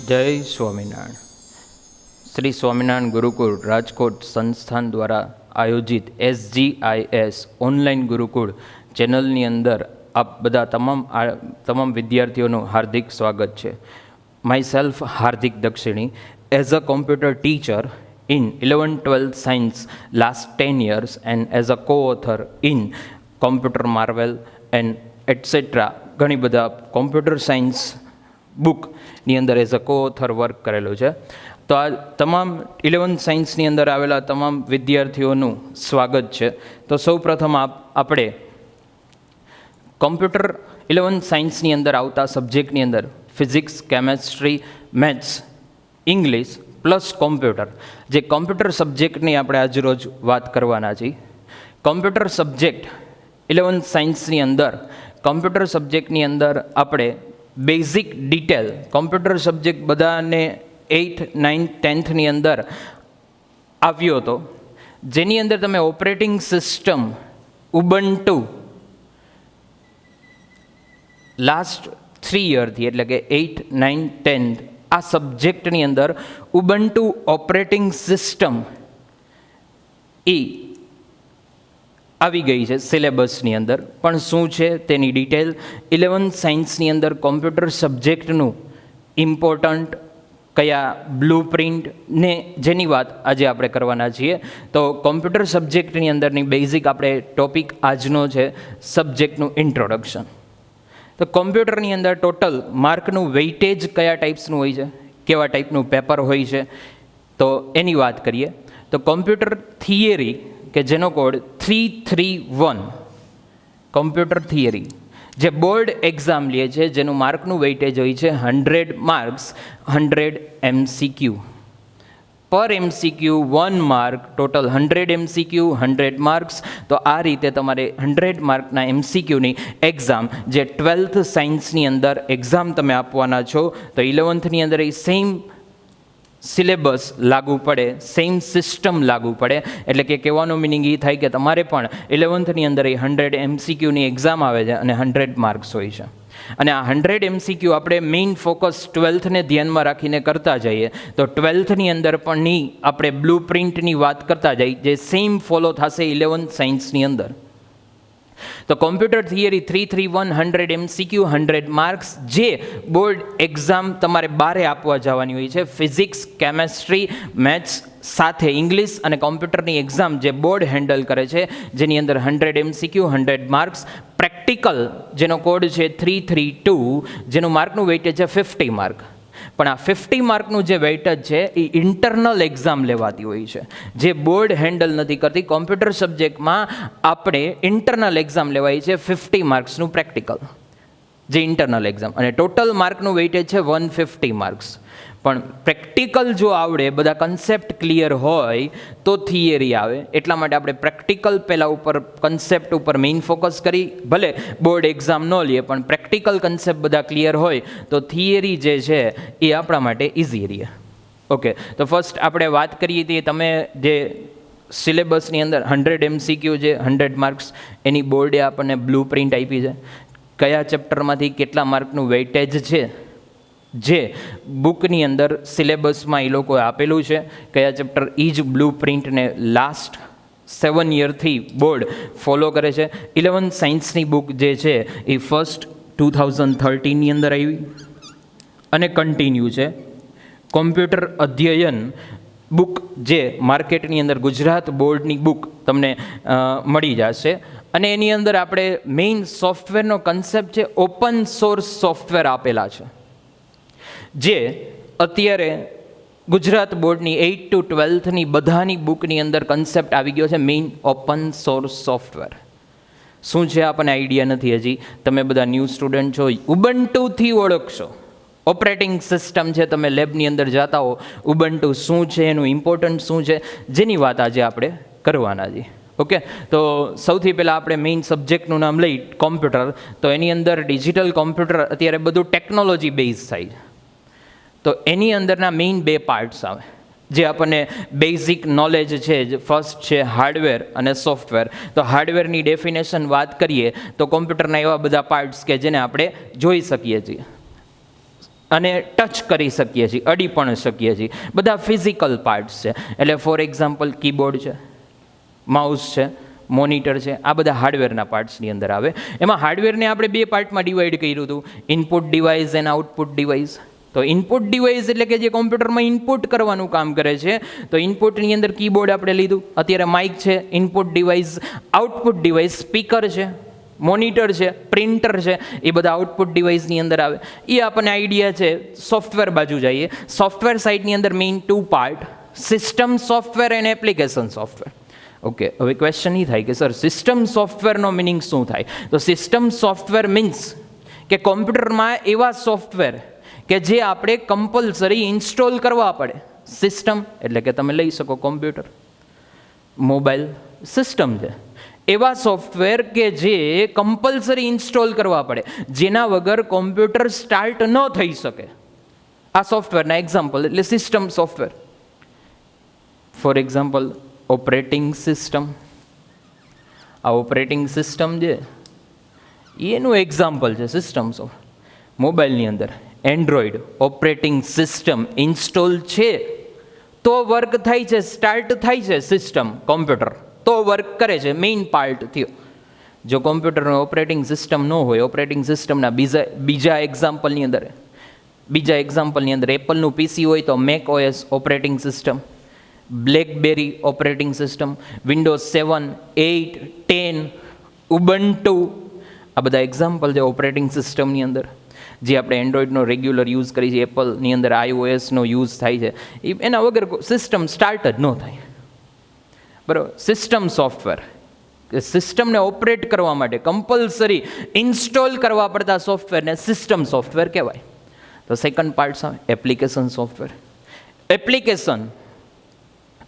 જય સ્વામિનારાયણ. શ્રી સ્વામિનારાયણ ગુરુકુળ રાજકોટ સંસ્થાન દ્વારા આયોજિત SGIS ઓનલાઈન ગુરુકુળ ચેનલની અંદર આપ બધા તમામ વિદ્યાર્થીઓનું હાર્દિક સ્વાગત છે. માય સેલ્ફ હાર્દિક દક્ષિણી as a computer teacher in 11-12 science last 10 years and as a co-author in Computer Marvel and etc. ઘણી બધા કોમ્પ્યુટર સાયન્સ બુકની અંદર એઝ અ કો-ઓથર વર્ક કરેલું છે. તો આ તમામ 11 સાયન્સની અંદર આવેલા તમામ વિદ્યાર્થીઓનું સ્વાગત છે. તો સૌ પ્રથમ આપણે કોમ્પ્યુટર 11 સાયન્સની અંદર આવતા સબ્જેક્ટની અંદર physics, chemistry, maths, English plus computer, જે કોમ્પ્યુટર સબ્જેક્ટની આપણે આજ રોજ વાત કરવાના છીએ. કોમ્પ્યુટર સબ્જેક્ટ 11 સાયન્સની અંદર કોમ્પ્યુટર સબ્જેક્ટની અંદર આપણે બેઝિક ડિટેલ કોમ્પ્યુટર સબ્જેક્ટ બધાને 8th, 9th, 10th ની અંદર આવ્યો હતો, જેની અંદર તમે ઓપરેટિંગ સિસ્ટમ ઉબુન્ટુ લાસ્ટ 3 યરથી એટલે કે 8th, 9th, 10th આ સબ્જેક્ટની અંદર ઉબુન્ટુ ઓપરેટિંગ સિસ્ટમ એ આવી ગઈ છે સિલેબસની અંદર. પણ શું છે તેની ડિટેલ 11 સાયન્સની અંદર કોમ્પ્યુટર સબ્જેક્ટનું ઇમ્પોર્ટન્ટ કયા બ્લુ પ્રિન્ટ ને જેની વાત આજે આપણે કરવાના છીએ. તો કોમ્પ્યુટર સબ્જેક્ટની અંદરની બેઝિક આપણે ટોપિક આજનો છે સબ્જેક્ટનું ઇન્ટ્રોડક્શન. તો કોમ્પ્યુટરની અંદર ટોટલ માર્કનું વેઇટેજ કયા ટાઈપ્સનું હોય છે, કેવા ટાઈપનું પેપર હોય છે, તો એની વાત કરીએ. તો કોમ્પ્યુટર થિયરી કે જેનો કોડ 331, કોમ્પ્યુટર થિયરી જે બોર્ડ એક્ઝામ લે છે, જેનું માર્કનું વેઇટેજ હોય છે 100 માર્ક્સ, 100 MCQ. પર MCQ 1 mark, total 100 MCQ, 100 marks. તો આ રીતે તમારે 100 માર્કના MCQની એક્ઝામ જે 12th સાયન્સની અંદર એક્ઝામ તમે આપવાના છો, તો 11thની અંદર એ સેમ સિલેબસ લાગુ પડે, સેમ સિસ્ટમ લાગુ પડે. એટલે કે કહેવાનો મિનિંગ એ થાય કે તમારે પણ 11thની અંદર એ 100 MCQની એક્ઝામ આવે છે અને 100 માર્ક્સ હોય છે. અને આ 100 MCQ આપણે મેઇન ફોકસ 12thને ધ્યાનમાં રાખીને કરતા જઈએ, તો 12thની અંદર પણ આપણે બ્લુ પ્રિન્ટની વાત કરતા જઈએ, જે સેમ ફોલો થશે 11 સાયન્સની અંદર. તો કોમ્પ્યુટર થિયરી 331, 100 MCQ, 100 માર્ક્સ, જે બોર્ડ એક્ઝામ તમારે બારે આપવા જવાની હોય છે. ફિઝિક્સ, કેમેસ્ટ્રી, મેથ્સ સાથે ઇંગ્લિશ અને કોમ્પ્યુટરની એક્ઝામ જે બોર્ડ હેન્ડલ કરે છે, જેની અંદર 100 MCQ, 100 માર્ક્સ. પ્રેક્ટિકલ જેનો કોડ છે 332, જેનું માર્કનું વેઇટેજ છે 50 માર્ક. પણ આ 50 માર્કનું જે વેઇટેજ છે એ ઇન્ટરનલ એક્ઝામ લેવાતી હોય છે, જે બોર્ડ હેન્ડલ નથી કરતી. કોમ્પ્યુટર સબ્જેક્ટમાં આપણે ઇન્ટરનલ એક્ઝામ લેવાય છે 50 માર્ક્સનું પ્રેક્ટિકલ, જે ઇન્ટરનલ એક્ઝામ, અને ટોટલ માર્કનું વેઇટેજ છે 150 માર્ક્સ. પણ પ્રેક્ટિકલ જો આવડે, બધા કન્સેપ્ટ ક્લિયર હોય તો થિયરી આવે. એટલા માટે આપણે પ્રેક્ટિકલ પહેલાં ઉપર કન્સેપ્ટ ઉપર મેઇન ફોકસ કરી, ભલે બોર્ડ એક્ઝામ ન લઈએ પણ પ્રેક્ટિકલ કન્સેપ્ટ બધા ક્લિયર હોય તો થિયરી જે છે એ આપણા માટે ઇઝી રહે. ઓકે, તો ફર્સ્ટ આપણે વાત કરીએ હતી, તમે જે સિલેબસની અંદર 100 MCQ જે 100 માર્ક્સ એની બોર્ડે આપણને બ્લુ પ્રિન્ટ આપી છે, કયા ચેપ્ટરમાંથી કેટલા માર્કનું વેઇટેજ છે જે બુકની અંદર સિલેબસમાં એ લોકોએ આપેલું છે, કયા ચેપ્ટર એ જ બ્લુ પ્રિન્ટને લાસ્ટ 7 યરથી બોર્ડ ફોલો કરે છે. 11 સાયન્સની બુક જે છે એ ફર્સ્ટ 2013ની અંદર આવી અને કન્ટિન્યુ છે. કોમ્પ્યુટર અધ્યયન બુક જે માર્કેટની અંદર ગુજરાત બોર્ડની બુક તમને મળી જશે. અને એની અંદર આપણે મેઇન સોફ્ટવેરનો કન્સેપ્ટ છે ઓપન સોર્સ સોફ્ટવેર આપેલા છે, જે અત્યારે ગુજરાત બોર્ડની 8th to 12thની બધાની બુકની અંદર કન્સેપ્ટ આવી ગયો છે, મેઇન ઓપન સોર્સ સોફ્ટવેર. શું છે આપણને આઈડિયા નથી હજી, તમે બધા ન્યૂ સ્ટુડન્ટ છો, ઉબુન્ટુથી ઓળખશો. ઓપરેટિંગ સિસ્ટમ છે, તમે લેબની અંદર જતા હો, ઉબુન્ટુ શું છે, એનું ઇમ્પોર્ટન્ટ શું છે, જેની વાત આજે આપણે કરવાના છીએ. ઓકે, તો સૌથી પહેલાં આપણે મેઇન સબ્જેક્ટનું નામ લઈ કોમ્પ્યુટર. તો એની અંદર ડિજિટલ કોમ્પ્યુટર અત્યારે બધું ટેકનોલોજી બેઝ થાય છે. તો એની અંદરના મેઇન 2 પાર્ટ્સ આવે, જે આપણને બેઝિક નોલેજ છે. ફર્સ્ટ છે હાર્ડવેર અને સોફ્ટવેર. તો હાર્ડવેરની ડેફિનેશન વાત કરીએ તો કોમ્પ્યુટરના એવા બધા પાર્ટ્સ કે જેને આપણે જોઈ શકીએ છીએ. અને ટચ કરી શકીએ છીએ, અડી પણ શકીએ છીએ. બધા ફિઝિકલ પાર્ટ્સ છે. એટલે ફોર એક્ઝામ્પલ કીબોર્ડ છે, માઉસ છે, મોનિટર છે, આ બધા હાર્ડવેરના પાર્ટ્સની અંદર આવે. એમાં હાર્ડવેરને આપણે બે પાર્ટમાં ડિવાઈડ કર્યું હતું, ઇનપુટ ડિવાઇસ અને આઉટપુટ ડિવાઇસ. તો ઇનપુટ ડિવાઇસ એટલે કે જે કોમ્પ્યુટરમાં ઇનપુટ કરવાનું કામ કરે છે. તો ઇનપુટની અંદર કીબોર્ડ આપણે લીધું, અત્યારે માઇક છે, input device. Output device speaker છે, મોનિટર છે, પ્રિન્ટર છે, એ બધા આઉટપુટ ડિવાઇસની અંદર આવે. એ આપણને આઈડિયા છે. સોફ્ટવેર બાજુ જઈએ. સોફ્ટવેર સાઇડની અંદર main two part, system software and application software. Okay, હવે ક્વેશ્ચન એ થાય કે સર સિસ્ટમ સોફ્ટવેરનો મિનિંગ શું થાય? તો સિસ્ટમ સોફ્ટવેર મીન્સ કે કોમ્પ્યુટરમાં એવા સોફ્ટવેર કે જે આપણે કમ્પલસરી ઇન્સ્ટોલ કરવા પડે. સિસ્ટમ એટલે કે તમે લઈ શકો કોમ્પ્યુટર, મોબાઈલ સિસ્ટમ છે. એવા સોફ્ટવેર કે જે કમ્પલસરી ઇન્સ્ટોલ કરવા પડે, જેના વગર કોમ્પ્યુટર સ્ટાર્ટ ન થઈ શકે. આ સોફ્ટવેરના એક્ઝામ્પલ એટલે system software. For example operating system. આ ઓપરેટિંગ સિસ્ટમ છે એનું એક્ઝામ્પલ છે સિસ્ટમ સોફ્ટવેર. મોબાઈલની અંદર એન્ડ્રોઈડ ઓપરેટિંગ સિસ્ટમ ઇન્સ્ટોલ છે તો વર્ક થાય છે, સ્ટાર્ટ થાય છે સિસ્ટમ કોમ્પ્યુટર, તો વર્ક કરે છે. મેઇન પાર્ટ થયો. જો કોમ્પ્યુટરનો ઓપરેટિંગ સિસ્ટમ ન હોય, ઓપરેટિંગ સિસ્ટમના બીજા એક્ઝામ્પલની અંદર એપલનું પીસી હોય તો Mac OS operating system, blackberry operating system, Windows 7, 8, 10, Ubuntu, આ બધા એક્ઝામ્પલ છે ઓપરેટિંગ સિસ્ટમની અંદર. જે આપણે એન્ડ્રોઈડનો રેગ્યુલર યુઝ કરીએ છીએ, એપલની અંદર iOSનો યુઝ થાય છે. એના વગર સિસ્ટમ સ્ટાર્ટ જ ન થાય. બરાબર. સિસ્ટમ સોફ્ટવેર સિસ્ટમને ઓપરેટ કરવા માટે કમ્પલસરી ઇન્સ્ટોલ કરવા પડતા સોફ્ટવેરને સિસ્ટમ સોફ્ટવેર કહેવાય. તો સેકન્ડ પાર્ટ આવે એપ્લિકેશન સોફ્ટવેર. એપ્લિકેશન,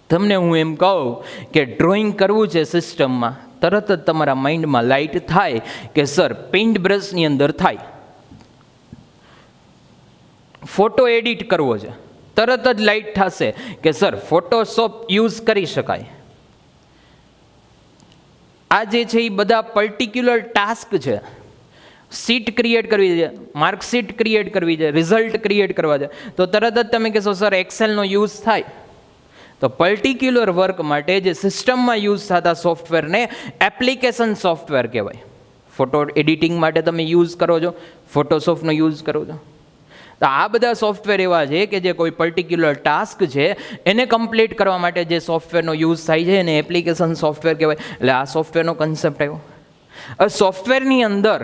તમને હું એમ કહું કે ડ્રોઈંગ કરવું છે સિસ્ટમમાં, તરત જ તમારા માઇન્ડમાં લાઇટ થાય કે સર પેઇન્ટ બ્રશની અંદર થાય. ફોટો એડિટ કરવો છે, તરત જ લાઇટ થશે કે સર ફોટોશોપ યુઝ કરી શકાય. આ જે છે એ બધા પર્ટિક્યુલર ટાસ્ક છે. સીટ ક્રિએટ કરવી છે, માર્કશીટ ક્રિએટ કરવી છે, રિઝલ્ટ ક્રિએટ કરવા છે, તો તરત જ તમે કહેશો સર એક્સેલનો યુઝ થાય. તો પર્ટિક્યુલર વર્ક માટે જે સિસ્ટમમાં યુઝ થતા સોફ્ટવેરને એપ્લિકેશન સોફ્ટવેર કહેવાય. ફોટો એડિટિંગ માટે તમે યુઝ કરો છો, ફોટોશોપનો યુઝ કરો છો. તો આ બધા સોફ્ટવેર એવા છે કે જે કોઈ પર્ટિક્યુલર ટાસ્ક છે એને કમ્પ્લીટ કરવા માટે જે સોફ્ટવેરનો યુઝ થાય છે એને એપ્લિકેશન સોફ્ટવેર કહેવાય. એટલે આ સોફ્ટવેરનો કન્સેપ્ટ આવ્યો. હવે સોફ્ટવેરની અંદર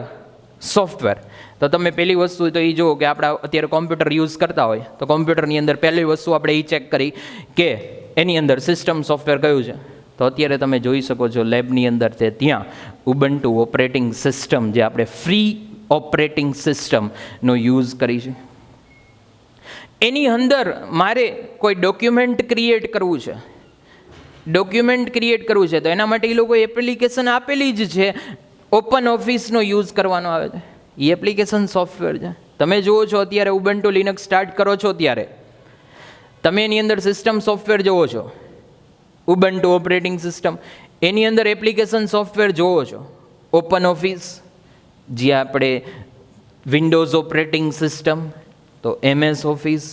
સોફ્ટવેર, તો તમે પહેલી વસ્તુ તો એ જુઓ કે આપણે અત્યારે કોમ્પ્યુટર યુઝ કરતા હોય તો કોમ્પ્યુટરની અંદર પહેલી વસ્તુ આપણે એ ચેક કરી કે એની અંદર સિસ્ટમ સોફ્ટવેર કયું છે. તો અત્યારે તમે જોઈ શકો છો લેબની અંદર તે ત્યાં ઉબન્ટુ ઓપરેટિંગ સિસ્ટમ, જે આપણે ફ્રી ઓપરેટિંગ સિસ્ટમનો યુઝ કરી છે. એની અંદર મારે કોઈ ડોક્યુમેન્ટ ક્રિએટ કરવું છે, તો એના માટે એ લોકો એપ્લિકેશન આપેલી જ છે, ઓપન ઓફિસનો યુઝ કરવાનો આવે છે. એ એપ્લિકેશન સોફ્ટવેર છે. તમે જુઓ છો અત્યારે ઉબન્ટુ લિનક્સ સ્ટાર્ટ કરો છો ત્યારે તમે એની અંદર સિસ્ટમ સોફ્ટવેર જુઓ છો, ઉબન્ટુ ઓપરેટિંગ સિસ્ટમ, એની અંદર એપ્લિકેશન સોફ્ટવેર જુઓ છો, ઓપન ઓફિસ, જે આપણે વિન્ડોઝ ઓપરેટિંગ સિસ્ટમ, તો MS ઓફિસ.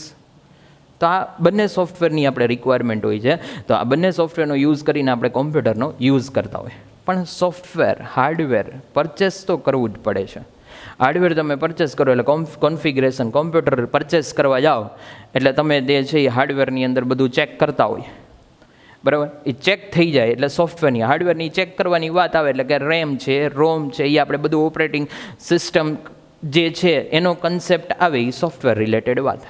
તો આ બંને સોફ્ટવેરની આપણે રિક્વાયરમેન્ટ હોય છે. તો આ બંને સોફ્ટવેરનો યુઝ કરીને આપણે કોમ્પ્યુટરનો યુઝ કરતા હોય. પણ સોફ્ટવેર, હાર્ડવેર પરચેસ તો કરવું જ પડે છે. હાર્ડવેર તમે પરચેસ કરો એટલે કોન્ફિગરેશન, કોમ્પ્યુટર પરચેસ કરવા જાઓ એટલે તમે જે છે એ હાર્ડવેરની અંદર બધું ચેક કરતા હોય. બરાબર. એ ચેક થઈ જાય એટલે સોફ્ટવેરની, હાર્ડવેરની ચેક કરવાની વાત આવે એટલે કે રેમ છે, રોમ છે, એ આપણે બધું ઓપરેટિંગ સિસ્ટમ જે છે એનો કન્સેપ્ટ આવે, એ સોફ્ટવેર રિલેટેડ વાત.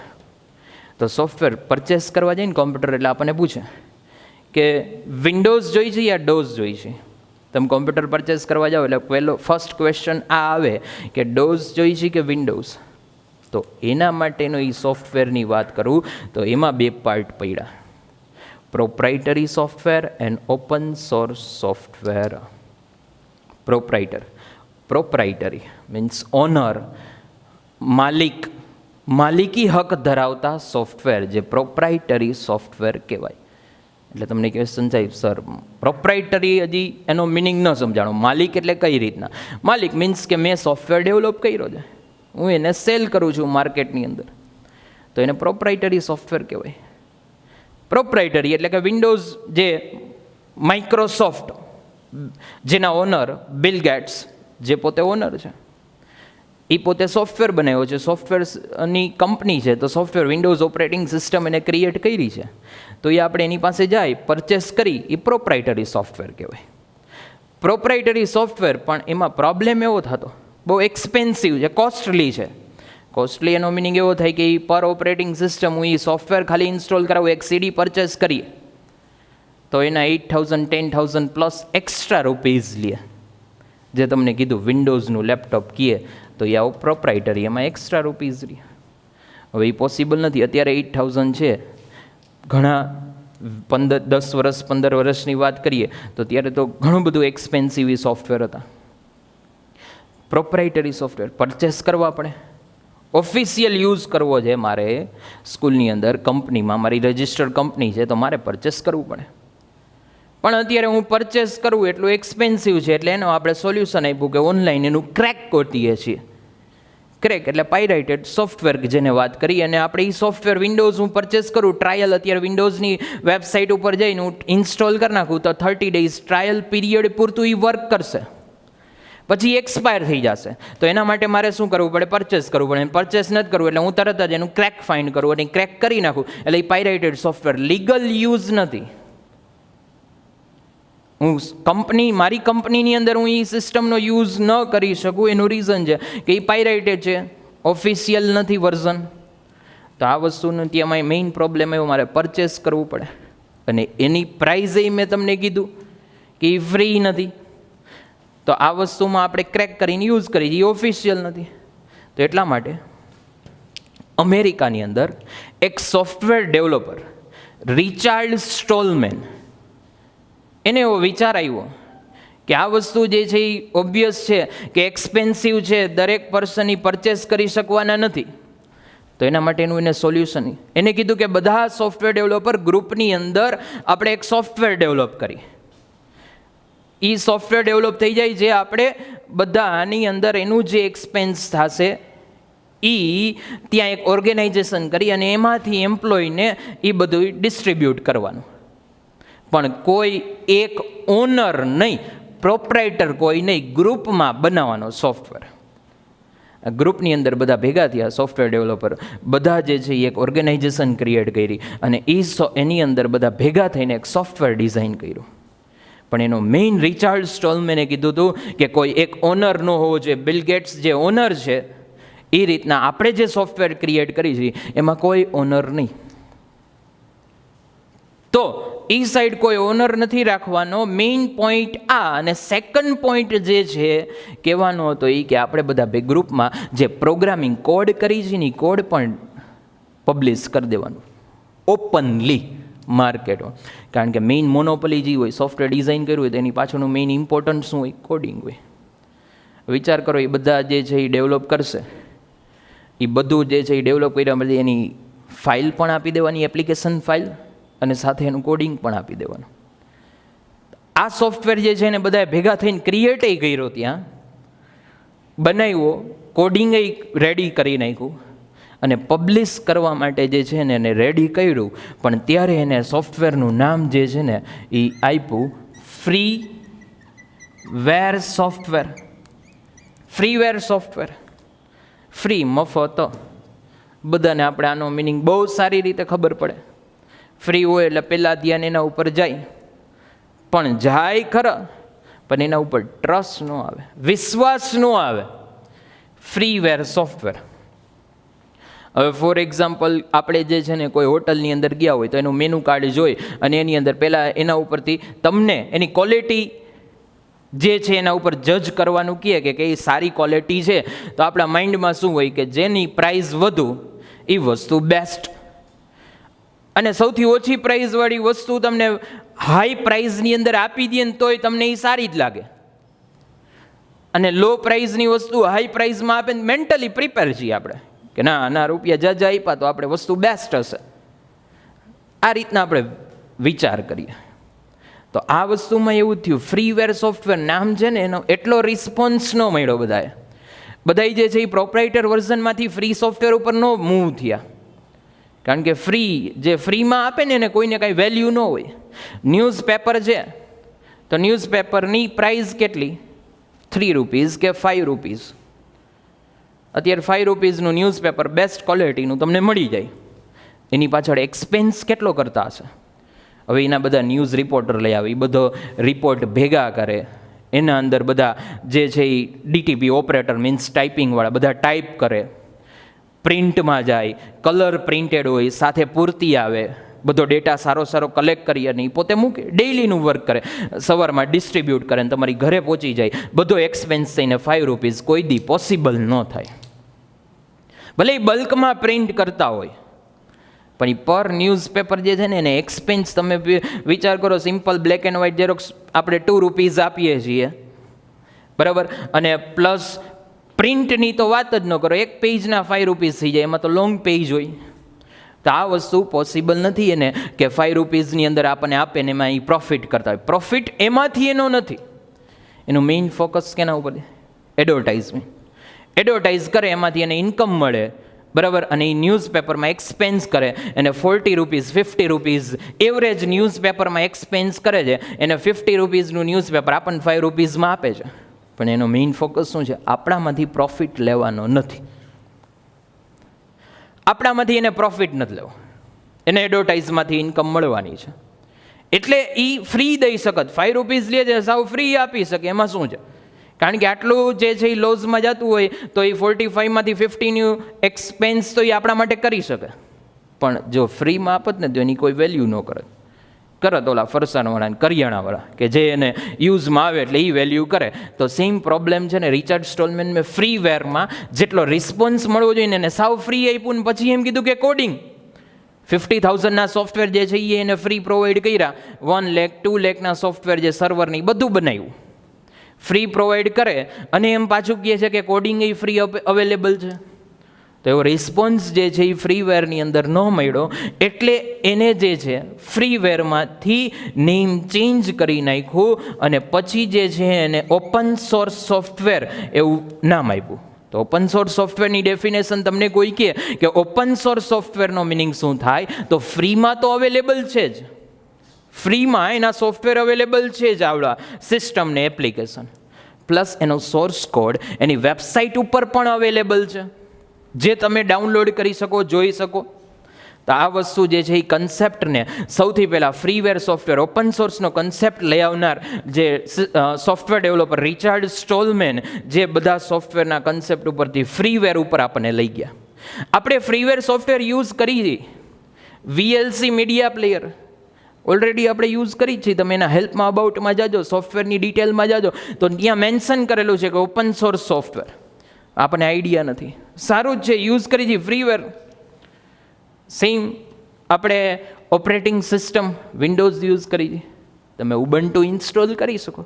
તો સોફ્ટવેર પરચેસ કરવા જઈએ ને કોમ્પ્યુટર એટલે આપણને પૂછે કે વિન્ડોઝ જોઈ છે યા ડોઝ જોઈ છે. તમે કોમ્પ્યુટર પરચેસ કરવા જાઓ એટલે પહેલો ફર્સ્ટ ક્વેશ્ચન આ આવે કે ડોઝ જોઈ છે કે વિન્ડોઝ. તો એના માટેનો એ સોફ્ટવેરની વાત કરું તો એમાં બે પાર્ટ પડ્યા, proprietary software and open source software. Proprietary means owner, માલિકી હક ધરાવતા સોફ્ટવેર, જે પ્રોપ્રાઇટરી સોફ્ટવેર કહેવાય. એટલે તમને ક્વેશ્ચન થાય સર પ્રોપ્રાઇટરી, હજી એનો મિનિંગ ન સમજાણો. માલિક એટલે કઈ રીતના? માલિક મીન્સ કે મેં સોફ્ટવેર ડેવલપ કર્યો છે, હું એને સેલ કરું છું માર્કેટની અંદર. તો એને પ્રોપ્રાઇટરી સોફ્ટવેર કહેવાય. પ્રોપ્રાઇટરી એટલે કે વિન્ડોઝ જે માઇક્રોસોફ્ટ, જેના ઓનર બિલ ગેટ્સ, જે પોતે ઓનર છે, એ પોતે સોફ્ટવેર બનાવ્યો છે, સોફ્ટવેરની કંપની છે, તો સોફ્ટવેર વિન્ડોઝ ઓપરેટિંગ સિસ્ટમ એને ક્રિએટ કરી છે, તો એ આપણે એની પાસે જાય પરચેસ કરી, એ પ્રોપ્રાઇટરી સોફ્ટવેર કહેવાય. પ્રોપ્રાઇટરી સોફ્ટવેર પણ એમાં પ્રોબ્લેમ એવો થતો, બહુ એક્સપેન્સિવ છે, કોસ્ટલી છે. કોસ્ટલી એનો મિનિંગ એવો થાય કે એ પર ઓપરેટિંગ સિસ્ટમ હું એ સોફ્ટવેર ખાલી ઇન્સ્ટોલ કરાવું, એક સીડી પરચેસ કરીએ તો એના 8,000 10,000 પ્લસ એક્સ્ટ્રા રૂપીઝ લે. જે તમને કીધું વિન્ડોઝનું લેપટોપ કીએ તો એ આવું પ્રોપ્રાઇટરી, એમાં એક્સ્ટ્રા રૂપીઝ લે. હવે એ પોસિબલ નથી. અત્યારે 8,000 છે, ઘણા 10 વર્ષ 15 વર્ષની વાત કરીએ તો ત્યારે તો ઘણું બધું એક્સપેન્સિવ સોફ્ટવેર હતા. પ્રોપ્રાઇટરી સોફ્ટવેર પરચેસ કરવા પડે, ઓફિશિયલ યુઝ કરવો છે મારે સ્કૂલની અંદર, કંપનીમાં મારી રજિસ્ટર્ડ કંપની છે, તો મારે પરચેસ કરવું પડે. પણ અત્યારે હું પરચેસ કરવું એટલું એક્સપેન્સિવ છે, એટલે એનો આપણે સોલ્યુશન આપ્યું કે ઓનલાઈન એનું ક્રેક ગોતીએ છીએ. ક્રેક એટલે પાયરેટેડ સોફ્ટવેર જેને વાત કરી, અને આપણે એ સોફ્ટવેર વિન્ડોઝ હું પરચેસ કરું, ટ્રાયલ અત્યારે વિન્ડોઝની વેબસાઇટ ઉપર જઈને હું ઇન્સ્ટોલ કરી નાખું તો 30 ડેઝ ટ્રાયલ પીરિયડ પૂરતું એ વર્ક કરશે, પછી એક્સપાયર થઈ જશે. તો એના માટે મારે શું કરવું પડે? પરચેસ કરવું પડે. પરચેસ નથી કરવું એટલે હું તરત જ એનું ક્રેક ફાઇન્ડ કરું અને ક્રેક કરી નાખું, એટલે એ પાયરેટેડ સોફ્ટવેર લીગલ યુઝ નથી. હું મારી કંપનીની અંદર હું એ સિસ્ટમનો યુઝ ન કરી શકું, એનું રીઝન છે કે એ પાયરેટેડ છે, ઓફિશિયલ નથી વર્ઝન. તો આ વસ્તુનું ત્યાં મેઇન પ્રોબ્લેમ એવો, મારે પરચેસ કરવું પડે, અને એની પ્રાઇઝ મેં તમને કીધું કે એ ફ્રી નથી. તો આ વસ્તુમાં આપણે ક્રેક કરીને યુઝ કરી, એ ઓફિશિયલ નથી. તો એટલા માટે અમેરિકાની અંદર એક સોફ્ટવેર ડેવલપર રિચાર્ડ સ્ટોલમેન, એને એવો વિચાર આવ્યો કે આ વસ્તુ જે છે એ ઓબ્વિયસ છે કે એક્સપેન્સિવ છે, દરેક પર્સન એ પરચેસ કરી શકવાના નથી. તો એના માટેનું એને સોલ્યુશન, એને કીધું કે બધા સોફ્ટવેર ડેવલપર ગ્રુપની અંદર આપણે એક સોફ્ટવેર ડેવલપ કરી. એ સોફ્ટવેર ડેવલપ થઈ જાય, જે આપણે બધા આની અંદર એનું જે એક્સપેન્સ થશે એ ત્યાં એક ઓર્ગેનાઇઝેશન કરી અને એમાંથી એમ્પ્લોયને એ બધું ડિસ્ટ્રીબ્યુટ કરવાનું. પણ કોઈ એક ઓનર નહીં, પ્રોપ્રાઇટર કોઈ નહીં, ગ્રુપમાં બનાવવાનો સોફ્ટવેર. ગ્રુપની અંદર બધા ભેગા થયા સોફ્ટવેર ડેવલપર, બધા જે છે એ એક ઓર્ગેનાઇઝેશન ક્રિએટ કરી અને એની અંદર બધા ભેગા થઈને એક સોફ્ટવેર ડિઝાઇન કર્યું. પણ એનો મેઇન રિચાર્ડ સ્ટોલમેને કીધું હતું કે કોઈ એક ઓનર ન હોવો જોઈએ. બિલ ગેટ્સ જે ઓનર છે એ રીતના આપણે જે સોફ્ટવેર ક્રિએટ કરી છે એમાં કોઈ ઓનર નહીં. તો એ સાઈડ કોઈ ઓનર નથી રાખવાનો, મેઇન પોઈન્ટ આ. અને સેકન્ડ પોઈન્ટ જે છે કહેવાનો હતો એ કે આપણે બધા બે ગ્રુપમાં જે પ્રોગ્રામિંગ કોડ કરી છે ને એ કોડ પણ પબ્લિશ કરી દેવાનું ઓપનલી માર્કેટમાં. કારણ કે મેઇન મોનોપોલી જે હોય, સોફ્ટવેર ડિઝાઇન કર્યું હોય તો એની પાછળનું મેઇન ઇમ્પોર્ટન્ટ શું હોય? કોડિંગ હોય. વિચાર કરો, એ બધા જે છે એ ડેવલપ કરશે, એ બધું જે છે એ ડેવલપ કર્યા પછી એની ફાઇલ પણ આપી દેવાની, એપ્લિકેશન ફાઇલ, અને સાથે એનું કોડિંગ પણ આપી દેવાનું. આ સોફ્ટવેર જે છે એને બધાએ ભેગા થઈને ક્રિએટ કર્યો, ત્યાં બનાવ્યો, કોડિંગ રેડી કરી નાખ્યું અને પબ્લિશ કરવા માટે જે છે ને એને રેડી કર્યું. પણ ત્યારે એને સોફ્ટવેરનું નામ જે છે ને એ આપ્યું ફ્રીવેર સોફ્ટવેર. ફ્રીવેર સોફ્ટવેર, ફ્રી, મફત. બધાને આપણે આનો મિનિંગ બહુ સારી રીતે ખબર પડે. ફ્રી હોય એટલે પહેલાં ધ્યાન એના ઉપર જાય, પણ જાય ખરા પણ એના ઉપર ટ્રસ્ટ ન આવે, વિશ્વાસ ન આવે. ફ્રીવેર સોફ્ટવેર. હવે ફોર એક્ઝામ્પલ, આપણે જે છે ને કોઈ હોટલની અંદર ગયા હોય તો એનું મેનુ કાર્ડ જોઈ અને એની અંદર પહેલાં એના ઉપરથી તમને એની ક્વોલિટી જે છે એના ઉપર જજ કરવાનું કહે કે એ સારી ક્વોલિટી છે, તો આપણા માઇન્ડમાં શું હોય કે જેની પ્રાઇસ વધુ એ વસ્તુ બેસ્ટ. અને સૌથી ઓછી પ્રાઇઝવાળી વસ્તુ તમને હાઈ પ્રાઇઝની અંદર આપી દે ને તોય તમને એ સારી જ લાગે. અને લો પ્રાઇઝની વસ્તુ હાઈ પ્રાઇઝમાં આપે ને મેન્ટલી પ્રિપેર છીએ આપણે કે ના, આના રૂપિયા જાજા આપ્યા તો આપણે વસ્તુ બેસ્ટ હશે. આ રીતના આપણે વિચાર કરીએ. તો આ વસ્તુમાં એવું થયું, ફ્રીવેર સોફ્ટવેર નામ છે ને એનો એટલો રિસ્પોન્સ ન મળ્યો. બધા જે છે એ પ્રોપ્રાઇટર વર્ઝનમાંથી ફ્રી સોફ્ટવેર ઉપર ન મૂવ થયા. કારણ કે જે ફ્રીમાં આપે ને એને કોઈને કાંઈ વેલ્યુ ન હોય. ન્યૂઝપેપર છે તો ન્યૂઝપેપરની પ્રાઇસ કેટલી, ₹3 કે ₹5. અત્યારે ₹5નું ન્યૂઝપેપર બેસ્ટ ક્વોલિટીનું તમને મળી જાય. એની પાછળ એક્સપેન્સ કેટલો કરતા હશે. હવે એના બધા ન્યૂઝ રિપોર્ટર લઈ આવે, એ બધો રિપોર્ટ ભેગા કરે, એના અંદર બધા જે છે એ ડીટીપી ઓપરેટર મીન્સ ટાઈપિંગવાળા બધા ટાઈપ કરે, પ્રિન્ટમાં જાય, કલર પ્રિન્ટેડ હોય, સાથે પૂર્તિ આવે, બધો ડેટા સારો કલેક્ટ કરી અને એ પોતે મૂકે, ડેઇલીનું વર્ક કરે, સવારમાં ડિસ્ટ્રીબ્યુટ કરે અને તમારી ઘરે પહોંચી જાય. બધો એક્સપેન્સ થઈને ₹5 કોઈ દી પોસિબલ ન થાય. ભલે એ બલ્કમાં પ્રિન્ટ કરતા હોય, પણ એ પર ન્યૂઝપેપર જે છે ને એને એક્સપેન્સ તમે વિચાર કરો. Simple black and white xerox આપણે ₹2 આપીએ છીએ, બરાબર, અને પ્લસ પ્રિન્ટની તો વાત જ ન કરો, એક પેજના ₹5 થઈ જાય, એમાં તો લોંગ પેજ હોય. તો આ વસ્તુ પોસિબલ નથી એને કે ₹5ની અંદર આપણને આપે ને એમાં એ પ્રોફિટ કરતા હોય. પ્રોફિટ એમાંથી એનો નથી, એનું મેઇન ફોકસ કેના ઉપર? એડવર્ટાઇઝમેન્ટ. એડવર્ટાઇઝ કરે એમાંથી એને ઇન્કમ મળે, બરાબર, અને એ ન્યૂઝપેપરમાં એક્સપેન્સ કરે, એને ₹40, ₹50 એવરેજ ન્યૂઝપેપરમાં એક્સપેન્સ કરે છે, એને ₹50નું ન્યૂઝપેપર આપણને ₹5માં આપે છે. પણ એનો મેઇન ફોકસ શું છે? આપણામાંથી પ્રોફિટ લેવાનો નથી. આપણામાંથી એને પ્રોફિટ નથી લેવો, એને એડવર્ટાઇઝમાંથી ઇન્કમ મળવાની છે. એટલે એ ફ્રી દઈ શકત, ₹5 લે છે સાવ ફ્રી આપી શકે, એમાં શું છે? કારણ કે આટલું જે છે એ લોઝમાં જતું હોય તો એ 45માંથી 50નું એક્સપેન્સ તો એ આપણા માટે કરી શકે. પણ જો ફ્રીમાં આપત ને તો એની કોઈ વેલ્યુ ન કરે. કરત ઓલા ફરસાણવાળા કરિયાણાવાળા કે જે એને યુઝમાં આવે એટલે એ વેલ્યુ કરે. તો સેમ પ્રોબ્લેમ છે ને રિચાર્ડ સ્ટોલમેન મેં ફ્રીવેરમાં જેટલો રિસ્પોન્સ મળવો જોઈએ ને એને સાવ ફ્રી આપ્યું ને પછી એમ કીધું કે કોડિંગ 50,000ના સોફ્ટવેર જે છે એ એને ફ્રી પ્રોવાઈડ કર્યા. 1 લાખ 2 લાખના સોફ્ટવેર જે સર્વરની બધું બનાવ્યું, ફ્રી પ્રોવાઈડ કરે અને એમ પાછું કહે છે કે કોડિંગ એ ફ્રી અવેલેબલ છે. તો એવો રિસ્પોન્સ જે છે એ ફ્રીવેરની અંદર ન મળ્યો એટલે એને જે છે ફ્રીવેરમાંથી નેમ ચેન્જ કરી નાખ્યું અને પછી જે છે એને ઓપન સોર્સ સોફ્ટવેર એવું નામ આપ્યું. તો ઓપન સોર્સ સોફ્ટવેરની ડેફિનેશન તમને કોઈ કહે કે ઓપન સોર્સ સોફ્ટવેરનો મિનિંગ શું થાય? તો ફ્રીમાં તો અવેલેબલ છે જ, ફ્રીમાં એના સોફ્ટવેર અવેલેબલ છે જ, આવડા સિસ્ટમ ને એપ્લિકેશન, પ્લસ એનો સોર્સ કોડ એની વેબસાઇટ ઉપર પણ અવેલેબલ છે જે તમે ડાઉનલોડ કરી શકો, જોઈ શકો. તો આ વસ્તુ જે છે એ કન્સેપ્ટને સૌથી પહેલાં ફ્રીવેર સોફ્ટવેર ઓપન સોર્સનો કન્સેપ્ટ લઈ આવનાર જે સોફ્ટવેર ડેવલપર રિચાર્ડ સ્ટોલમેન જે બધા સોફ્ટવેરના કન્સેપ્ટ ઉપરથી ફ્રીવેર ઉપર આપણને લઈ ગયા. આપણે ફ્રીવેર સોફ્ટવેર યુઝ કરી, VLC મીડિયા પ્લેયર ઓલરેડી આપણે યુઝ કરી છીએ. તમે એના હેલ્પમાં અબાઉટમાં જાજો, સોફ્ટવેરની ડિટેલમાં જાજો તો ત્યાં મેન્શન કરેલું છે કે ઓપન સોર્સ સોફ્ટવેર. આપણને આઈડિયા નથી, સારું જ છે, યુઝ કરી છીએ ફ્રીવેર. સેમ આપણે ઓપરેટિંગ સિસ્ટમ વિન્ડોઝ યુઝ કરી છીએ, તમે ઉબન્ટુ ઇન્સ્ટોલ કરી શકો,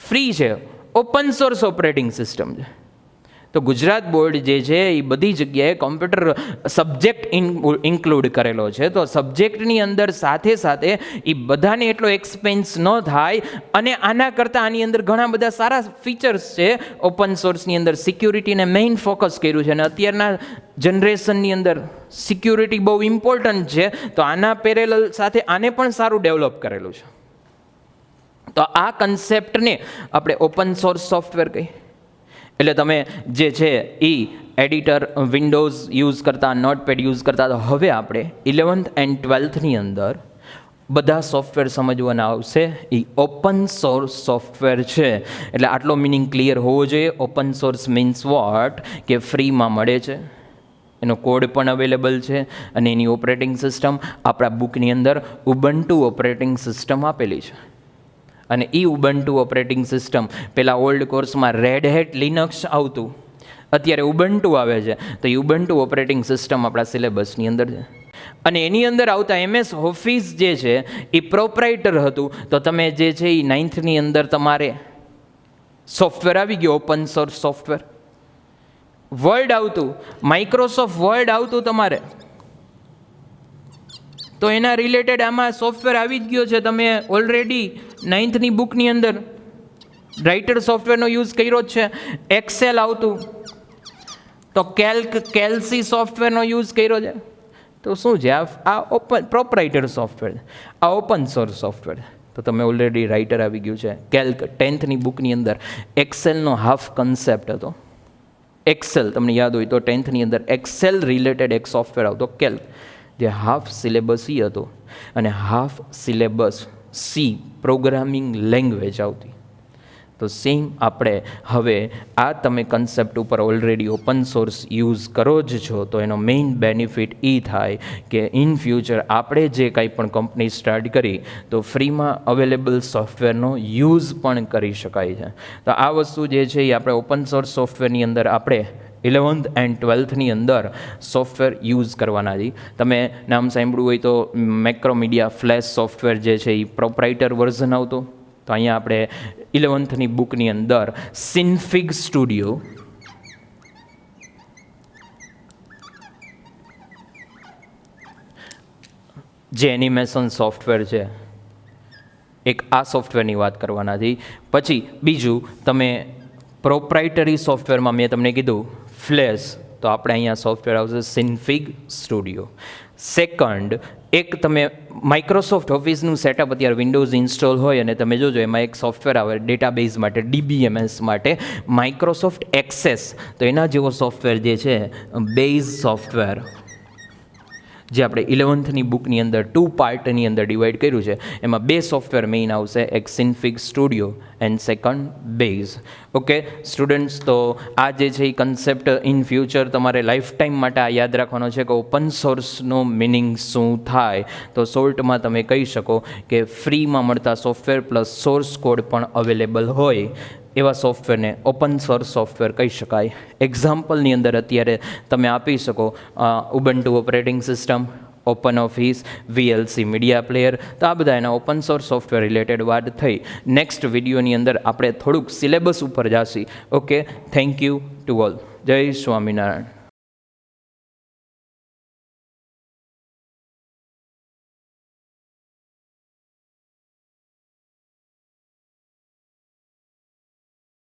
ફ્રી છે, ઓપન સોર્સ ઓપરેટિંગ સિસ્ટમ છે. તો ગુજરાત બોર્ડ જે છે એ બધી જગ્યાએ કોમ્પ્યુટર સબ્જેક્ટ ઇન્ક્લુડ કરેલો છે. તો સબ્જેક્ટની અંદર સાથે સાથે એ બધાને એટલો એક્સપેન્સ ન થાય અને આના કરતાં આની અંદર ઘણા બધા સારા ફીચર્સ છે. ઓપન સોર્સની અંદર સિક્યુરિટીને મેઇન ફોકસ કર્યું છે અને અત્યારના જનરેશનની અંદર સિક્યુરિટી બહુ ઇમ્પોર્ટન્ટ છે. તો આના પેરેલલ સાથે આને પણ સારું ડેવલપ કરેલું છે. તો આ કન્સેપ્ટને આપણે ઓપન સોર્સ સોફ્ટવેર કહીએ. એટલે તમે જે છે એ એડિટર વિન્ડોઝ યુઝ કરતા, નોટપેડ યુઝ કરતા, તો હવે આપણે 11th and 12thની અંદર બધા સોફ્ટવેર સમજવાના આવશે એ ઓપન સોર્સ સોફ્ટવેર છે. એટલે આટલો મિનિંગ ક્લિયર હોવો જોઈએ. Open source means what? કે ફ્રીમાં મળે છે, એનો કોડ પણ અવેલેબલ છે અને એની ઓપરેટિંગ સિસ્ટમ આપણા બુકની અંદર ઉબન્ટુ ઓપરેટિંગ સિસ્ટમ આપેલી છે. અને એ ઉબન્ટુ ઓપરેટિંગ સિસ્ટમ પહેલાં ઓલ્ડ કોર્સમાં રેડ હેટ લિનક્સ આવતું, અત્યારે ઉબન્ટુ આવે છે. તો એ ઉબન્ટુ ઓપરેટિંગ સિસ્ટમ આપણા સિલેબસની અંદર છે. અને એની અંદર આવતા MS ઓફિસ જે છે એ પ્રોપ્રાઇટર હતું. તો તમે જે છે એ 9thની અંદર તમારે સોફ્ટવેર આવી ગયો ઓપન સોર્સ સોફ્ટવેર. વર્ડ આવતું, માઇક્રોસોફ્ટ વર્ડ આવતું તમારે, તો એના રિલેટેડ આમાં સોફ્ટવેર આવી જ ગયો છે. તમે ઓલરેડી 9thની બુકની અંદર રાઇટર સોફ્ટવેરનો યુઝ કર્યો જ છે. એક્સેલ આવતું, તો કેલ્સી સોફ્ટવેરનો યુઝ કર્યો છે. તો શું છે આ ઓપન પ્રોપરાઇટર સોફ્ટવેર, આ ઓપન સોર્સ સોફ્ટવેર. તો તમે ઓલરેડી રાઇટર આવી ગયું છે. કેલ્ક 10th બુકની અંદર એક્સેલનો હાફ કન્સેપ્ટ હતો. એક્સેલ તમને યાદ હોય તો 10th અંદર એક્સેલ રિલેટેડ એક સોફ્ટવેર આવતો કેલ્ક, જે હાફ સિલેબસ સી હતો અને half syllabus C programming language આવતી. તો સેમ આપણે હવે આ તમે કન્સેપ્ટ ઉપર ઓલરેડી ઓપન સોર્સ યુઝ કરો જ છો, તો એનો મેઇન બેનિફિટ એ થાય કે ઇન ફ્યુચર આપણે જે કાંઈ પણ કંપની સ્ટાર્ટ કરી તો ફ્રીમાં અવેલેબલ સોફ્ટવેરનો યુઝ પણ કરી શકાય છે. તો આ વસ્તુ જે છે એ આપણે ઓપન સોર્સ સોફ્ટવેરની અંદર આપણે 11th and 12th અંદર સોફ્ટવેર યુઝ કરવાના છે. તમે નામ સાંભળ્યું હોય તો મેક્રોમીડિયા ફ્લેશ સોફ્ટવેર જે છે એ પ્રોપરાઇટર વર્ઝન આવતો. તો અહીંયા આપણે 11th બુકની અંદર સિન્ફિગ સ્ટુડિયો, જે એનિમેશન સોફ્ટવેર છે, એક આ સોફ્ટવેરની વાત કરવાના છે. પછી બીજું તમે પ્રોપ્રાઇટરી સોફ્ટવેરમાં મેં તમને કીધું ફ્લેશ, તો આપણે અહીંયા સોફ્ટવેર આવશે સિન્ફિગ સ્ટુડિયો. સેકન્ડ, એક તમે માઇક્રોસોફ્ટ ઓફિસનું સેટઅપ અત્યારે વિન્ડોઝ ઇન્સ્ટોલ હોય અને તમે જોજો એમાં એક સોફ્ટવેર આવે ડેટાબેઝ માટે, DBMS માટે, માઇક્રોસોફ્ટ એક્સેસ. તો એના જેવો સોફ્ટવેર જે છે બેઝ સોફ્ટવેર, જે આપણે 11th બુકની અંદર 2 પાર્ટની અંદર ડિવાઈડ કર્યું છે, એમાં 2 સોફ્ટવેર મેઇન આવશે, એક Synfig studio and second base. Okay students, તો આ જે છે એ કન્સેપ્ટ ઇન ફ્યુચર તમારે લાઈફ ટાઈમ માટે આ યાદ રાખવાનો છે કે ઓપન સોર્સનો મિનિંગ શું થાય. તો શોર્ટમાં તમે કહી શકો કે ફ્રીમાં મળતા સોફ્ટવેર પ્લસ સોર્સ કોડ પણ અવેલેબલ હોય એવા સોફ્ટવેરને ઓપન સોર્સ સોફ્ટવેર કહી શકાય. એક્ઝામ્પલની અંદર અત્યારે તમે આપી શકો Ubuntu operating system, open office, VLC media player. તો આ બધા એના ઓપન સોર્સ સોફ્ટવેર રિલેટેડ વાત થઈ. નેક્સ્ટ વિડીયોની અંદર આપણે થોડુંક સિલેબસ ઉપર જાશી. Okay, thank you to all. જય સ્વામિનારાયણ.